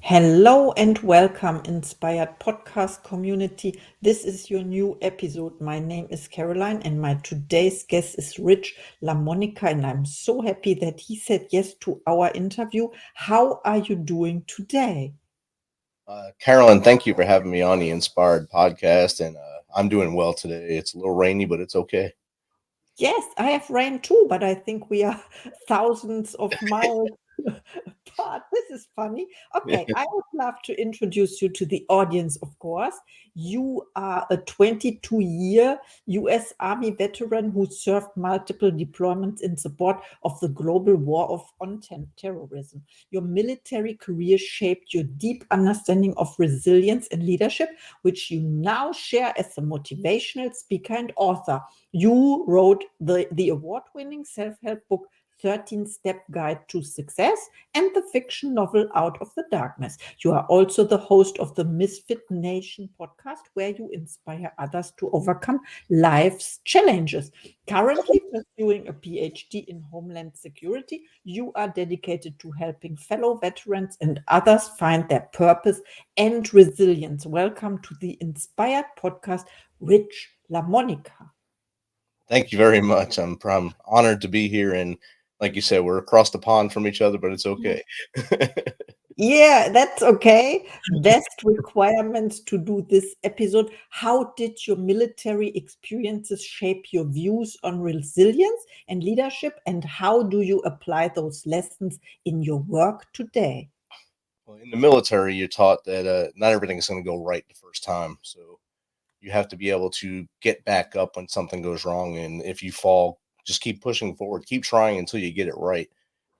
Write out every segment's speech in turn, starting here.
Hello and welcome, Inspired Podcast community. This is your new episode. My name is Caroline, and my today's guest is Rich LaMonica, and I'm so happy that he said yes to our interview. How are you doing today? Caroline, thank you for having me on the Inspired podcast, and I'm doing well today. It's a little rainy, but it's okay. Yes, I have rain too, but I think we are thousands of miles apart. This is funny. Okay, I would love to introduce you to the audience, of course. You are a 22-year US Army veteran who served multiple deployments in support of the global war on terrorism. Your military career shaped your deep understanding of resilience and leadership, which you now share as a motivational speaker and author. You wrote the award-winning self-help book 13-Step Guide to Success and the fiction novel Out of the Darkness. You are also the host of the Misfit Nation Podcast, where you inspire others to overcome life's challenges. Currently pursuing a PhD in Homeland Security, you are dedicated to helping fellow veterans and others find their purpose and resilience. Welcome to the Inspired Podcast, Rich LaMonica. Thank you very much. I'm honored to be here, and like you said, we're across the pond from each other, but it's okay. Yeah, that's okay. Best requirements to do this episode. How did your military experiences shape your views on resilience and leadership? And how do you apply those lessons in your work today? Well, in the military, you're taught that not everything's going to go right the first time, so you have to be able to get back up when something goes wrong, and if you fall, just keep pushing forward, keep trying until you get it right.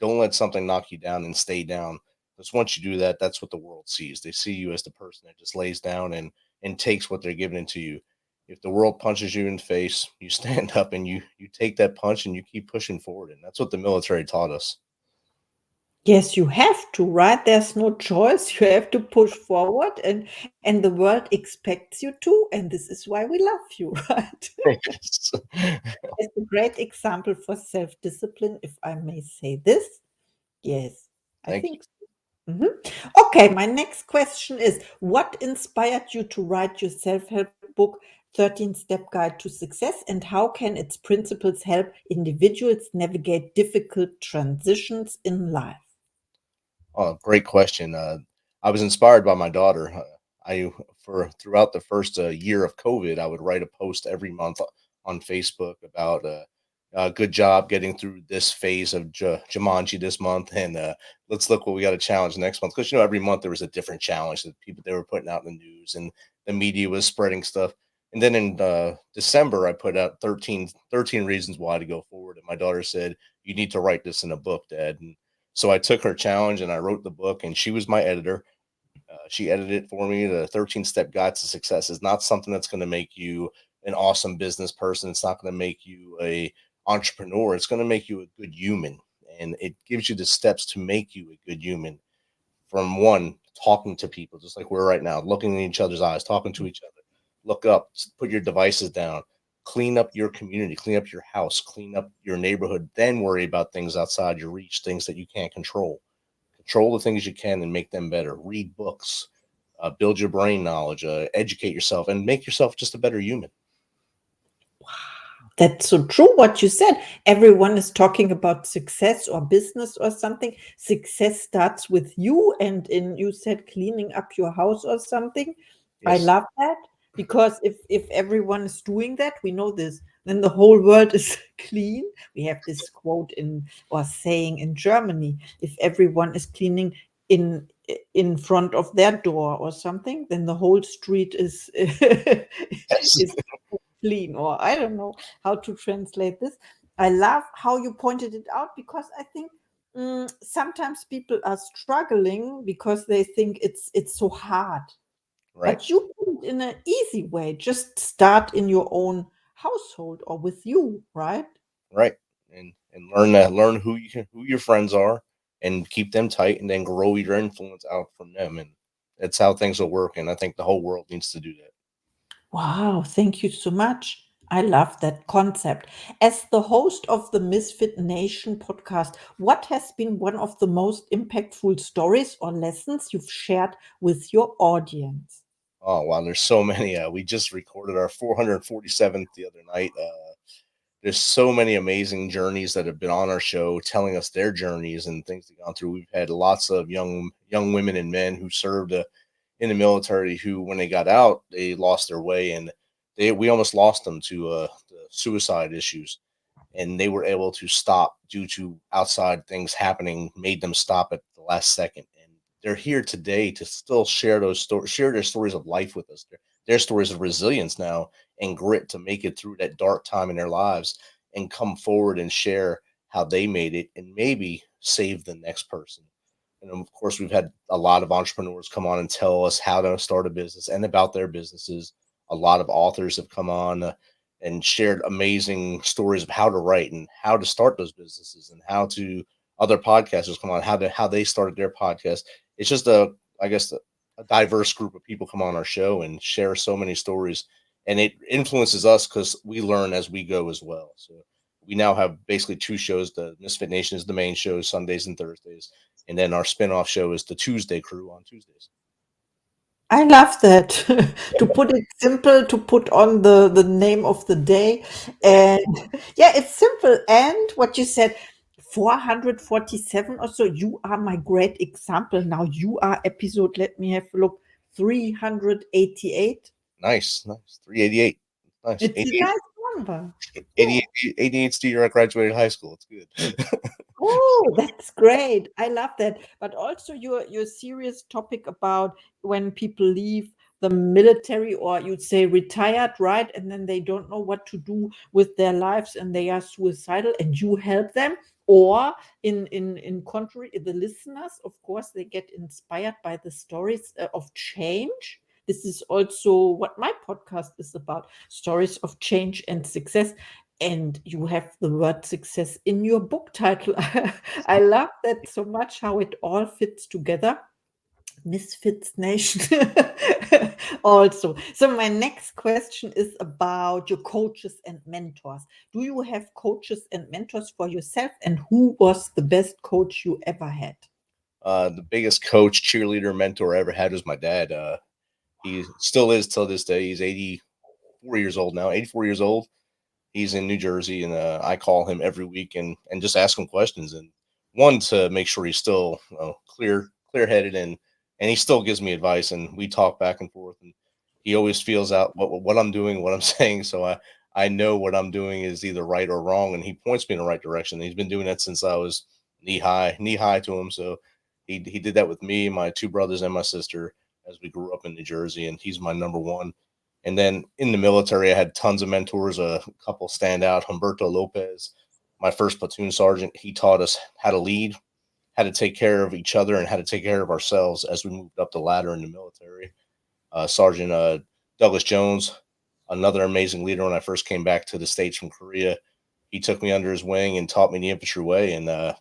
Don't let something knock you down and stay down, because once you do that, that's what the world sees. They see you as the person that just lays down and takes what they're giving to you. If the world punches you in the face, you stand up and you take that punch and you keep pushing forward, and that's what the military taught us. Yes, you have to, right? There's no choice. You have to push forward, and the world expects you to, and this is why we love you, right? Yes. It's a great example for self-discipline, if I may say this. Yes, I Thank think so. Mhm. Okay, my next question is, what inspired you to write your self-help book, 13-Step Guide to Success, and how can its principles help individuals navigate difficult transitions in life? Oh, great question. I was inspired by my daughter. I for throughout the first year of COVID, I would write a post every month on Facebook about good job getting through this phase of Jumanji this month, and let's look what we got to challenge next month. Because every month there was a different challenge that people they were putting out in the news, and the media was spreading stuff. And then in December, I put out 13 reasons why to go forward. And my daughter said, "You need to write this in a book, Dad." And so I took her challenge and I wrote the book, and she was my editor. She edited it for me. The 13-Step Guide to Success is not something that's going to make you an awesome business person. It's not going to make you a entrepreneur. It's going to make you a good human, and it gives you the steps to make you a good human. From one, talking to people, just like we're right now, looking in each other's eyes, talking to each other. Look up, put your devices down, clean up your community, clean up your house, clean up your neighborhood, then worry about things outside your reach, things that you can't control. Control the things you can and make them better. Read books, build your brain knowledge, educate yourself, and make yourself just a better human. That's so true what you said. Everyone is talking about success or business or something. Success starts with you, and in you said cleaning up your house or something. I Yes. love that because if everyone is doing that, we know this, then the whole world is clean. We have this quote in or saying in Germany, if everyone is cleaning in front of their door or something, then the whole street is Yes. is clean, or I don't know how to translate this. I love how you pointed it out because I think sometimes people are struggling because they think it's so hard. Right. But you put it in an easy way. Just start in your own household or with you, right? Right. And learn that. Learn who your friends are, and keep them tight, and then grow your influence out from them. And that's how things will work. And I think the whole world needs to do that. Wow, thank you so much. I love that concept. As the host of the Misfit Nation podcast, what has been one of the most impactful stories or lessons you've shared with your audience? Oh wow, there's so many. We just recorded our 447th the other night. There's so many amazing journeys that have been on our show, telling us their journeys and things they've gone through. We've had lots of young women and men who served in the military who, when they got out, they lost their way, and we almost lost them to the suicide issues, and they were able to stop due to outside things happening, made them stop at the last second. And they're here today to still share those stories, share their stories of life with us, their stories of resilience now and grit to make it through that dark time in their lives and come forward and share how they made it and maybe save the next person. And of course, we've had a lot of entrepreneurs come on and tell us how to start a business and about their businesses. A lot of authors have come on and shared amazing stories of how to write and how to start those businesses, and how to other podcasters come on how they started their podcast. It's just I guess a diverse group of people come on our show and share so many stories, and it influences us because we learn as we go as well. So we now have basically two shows. The Misfit Nation is the main show, Sundays and Thursdays, and then our spin-off show is the Tuesday Crew on Tuesdays. I love that. To put it simple, to put on the name of the day. And yeah, it's simple. And what you said, 447 or so, you are my great example. Now you are episode, let me have a look, 388. Nice, nice. 388. Nice. It's a nice number. Yeah. 88, 88 year I graduated high school. It's good. Oh, that's great. I love that. But also your serious topic about when people leave the military, or you'd say retired, right? And then they don't know what to do with their lives and they are suicidal and you help them. Or in contrary, the listeners, of course, they get inspired by the stories of change. This is also what my podcast is about, stories of change and success. And you have the word success in your book title. I love that so much, how it all fits together. Misfits Nation also. So my next question is about your coaches and mentors. Do you have coaches and mentors for yourself? And who was the best coach you ever had? The biggest coach, cheerleader, mentor I ever had was my dad. He still is till this day. He's 84 years old now. 84 years old. He's in New Jersey, and I call him every week and just ask him questions, and one to make sure he's still clear headed, and he still gives me advice, and we talk back and forth, and he always feels out what I'm doing, what I'm saying, so I know what I'm doing is either right or wrong, and he points me in the right direction. He's been doing that since I was knee high to him. So he did that with me, my two brothers, and my sister as we grew up in New Jersey, and he's my number one. And then in the military, I had tons of mentors. A couple stand out. Humberto Lopez, my first platoon sergeant, he taught us how to lead, how to take care of each other, and how to take care of ourselves as we moved up the ladder in the military. Sergeant Douglas Jones, another amazing leader when I first came back to the States from Korea. He took me under his wing and taught me the infantry way, and that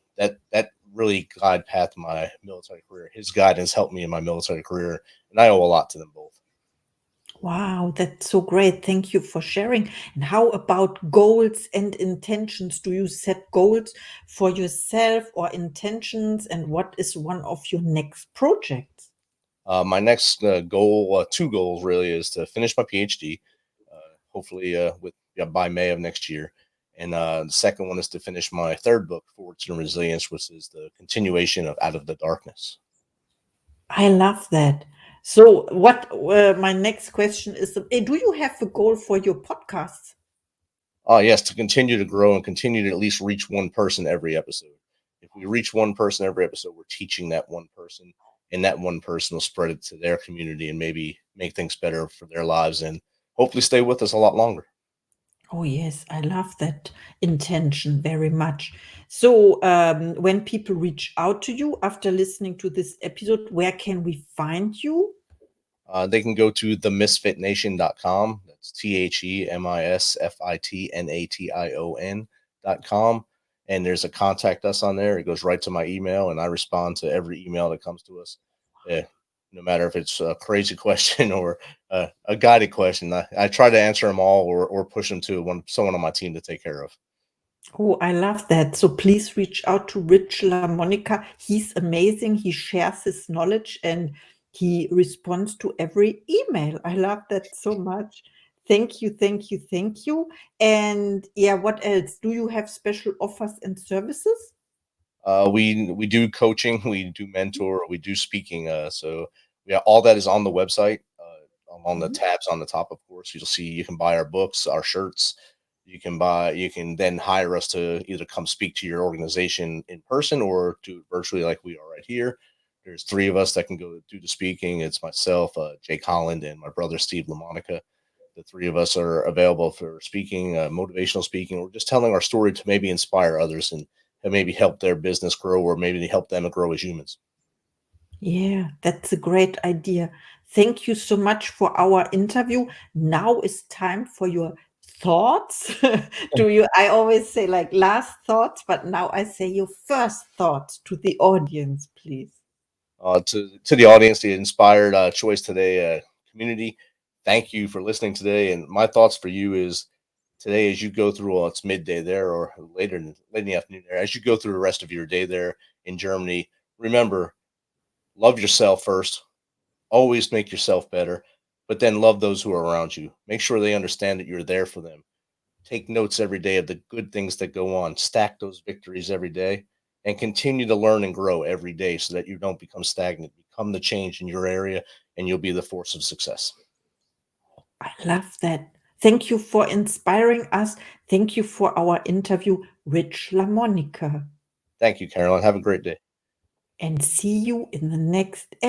really guide path my military career. His guidance helped me in my military career, and I owe a lot to them both. Wow, that's so great. Thank you for sharing. And how about goals and intentions? Do you set goals for yourself or intentions? And what is one of your next projects? My next goal, two goals really, is to finish my PhD, hopefully with by May of next year. And the second one is to finish my third book, Forward to Resilience, which is the continuation of Out of the Darkness. I love that. So, what my next question is, do you have a goal for your podcasts? Oh, yes, to continue to grow and continue to at least reach one person every episode. If we reach one person every episode, we're teaching that one person, and that one person will spread it to their community and maybe make things better for their lives and hopefully stay with us a lot longer. Oh, yes, I love that intention very much. So, when people reach out to you after listening to this episode, where can we find you? They can go to themisfitnation.com. That's themisfitnation.com. And there's a contact us on there. It goes right to my email, and I respond to every email that comes to us. Uh, no matter if it's a crazy question or a guided question. I try to answer them all, or push them to someone on my team to take care of. Oh, I love that. So please reach out to Rich LaMonica. He's amazing. He shares his knowledge and he responds to every email. I love that so much. Thank you, thank you, thank you. And yeah, what else? Do you have special offers and services? We do coaching, we do mentor, we do speaking. So yeah, all that is on the website. On the Mhm. tabs on the top, of course, you'll see you can buy our books, our shirts. You can then hire us to either come speak to your organization in person or do it virtually, like we are right here. There's three of us that can go do the speaking. It's myself, Jake Holland, and my brother Steve LaMonica. The three of us are available for speaking, motivational speaking, or just telling our story to maybe inspire others and maybe help their business grow, or maybe help them grow as humans. Yeah, that's a great idea. Thank you so much for our interview. Now is time for your thoughts. Do you? I always say like last thoughts, but now I say your first thoughts to the audience, please. To the audience, the inspired choice today community, thank you for listening today. And my thoughts for you is today, as you go through, well, it's midday there or late in the afternoon there, as you go through the rest of your day there in Germany, remember, love yourself first. Always make yourself better, but then love those who are around you. Make sure they understand that you're there for them. Take notes every day of the good things that go on. Stack those victories every day and continue to learn and grow every day so that you don't become stagnant. Become the change in your area and you'll be the force of success. I love that. Thank you for inspiring us. Thank you for our interview, Rich LaMonica. Thank you, Caroline. Have a great day. And see you in the next